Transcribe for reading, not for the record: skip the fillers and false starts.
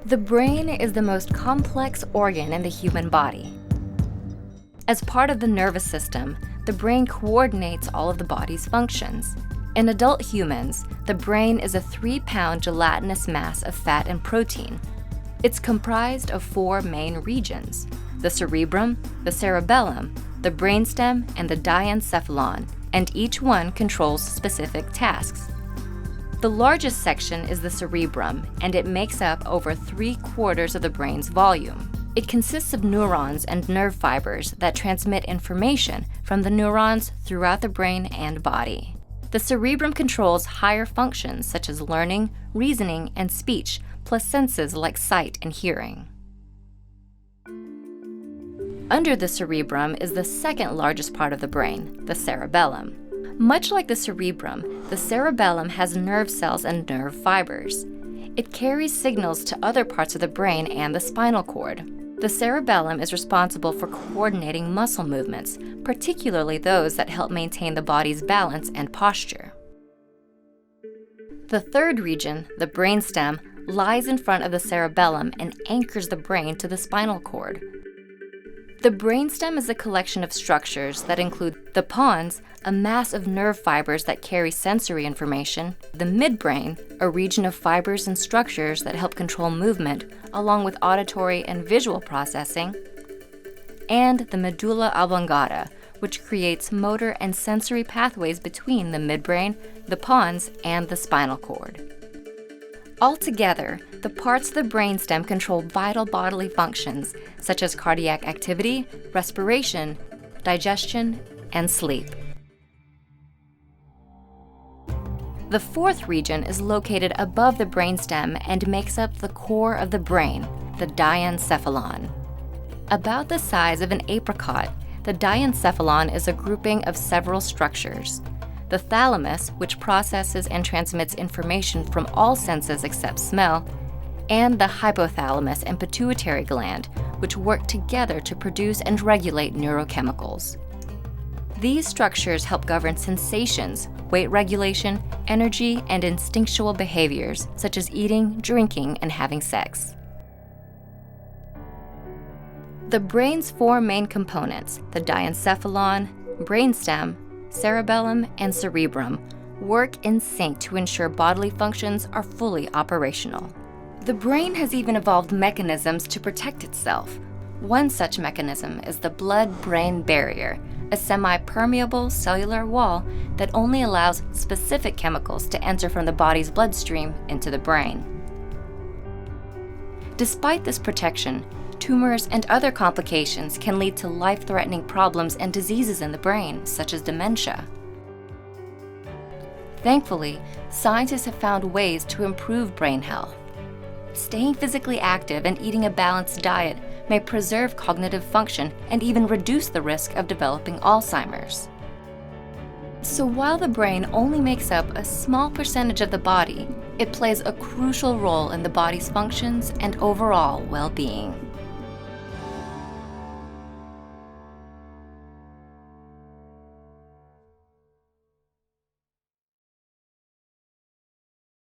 The brain is the most complex organ in the human body. As part of the nervous system, the brain coordinates all of the body's functions. In adult humans, the brain is a 3-pound gelatinous mass of fat and protein. It's comprised of 4 main regions: the cerebrum, the cerebellum, the brainstem, and the diencephalon, and each one controls specific tasks. The largest section is the cerebrum, and it makes up over 3/4 of the brain's volume. It consists of neurons and nerve fibers that transmit information from the neurons throughout the brain and body. The cerebrum controls higher functions such as learning, reasoning, and speech, plus senses like sight and hearing. Under the cerebrum is the second largest part of the brain, the cerebellum. Much like the cerebrum, the cerebellum has nerve cells and nerve fibers. It carries signals to other parts of the brain and the spinal cord. The cerebellum is responsible for coordinating muscle movements, particularly those that help maintain the body's balance and posture. The third region, the brainstem, lies in front of the cerebellum and anchors the brain to the spinal cord. The brainstem is a collection of structures that include the pons, a mass of nerve fibers that carry sensory information, the midbrain, a region of fibers and structures that help control movement, along with auditory and visual processing, and the medulla oblongata, which creates motor and sensory pathways between the midbrain, the pons, and the spinal cord. Altogether, the parts of the brainstem control vital bodily functions such as cardiac activity, respiration, digestion, and sleep. The fourth region is located above the brainstem and makes up the core of the brain, the diencephalon. About the size of an apricot, the diencephalon is a grouping of several structures. The thalamus, which processes and transmits information from all senses except smell, and the hypothalamus and pituitary gland, which work together to produce and regulate neurochemicals. These structures help govern sensations, weight regulation, energy, and instinctual behaviors, such as eating, drinking, and having sex. The brain's 4 main components, the diencephalon, brainstem, cerebellum, and cerebrum, work in sync to ensure bodily functions are fully operational. The brain has even evolved mechanisms to protect itself. One such mechanism is the blood-brain barrier, a semi-permeable cellular wall that only allows specific chemicals to enter from the body's bloodstream into the brain. Despite this protection, tumors and other complications can lead to life-threatening problems and diseases in the brain, such as dementia. Thankfully, scientists have found ways to improve brain health. Staying physically active and eating a balanced diet may preserve cognitive function and even reduce the risk of developing Alzheimer's. So while the brain only makes up a small percentage of the body, it plays a crucial role in the body's functions and overall well-being.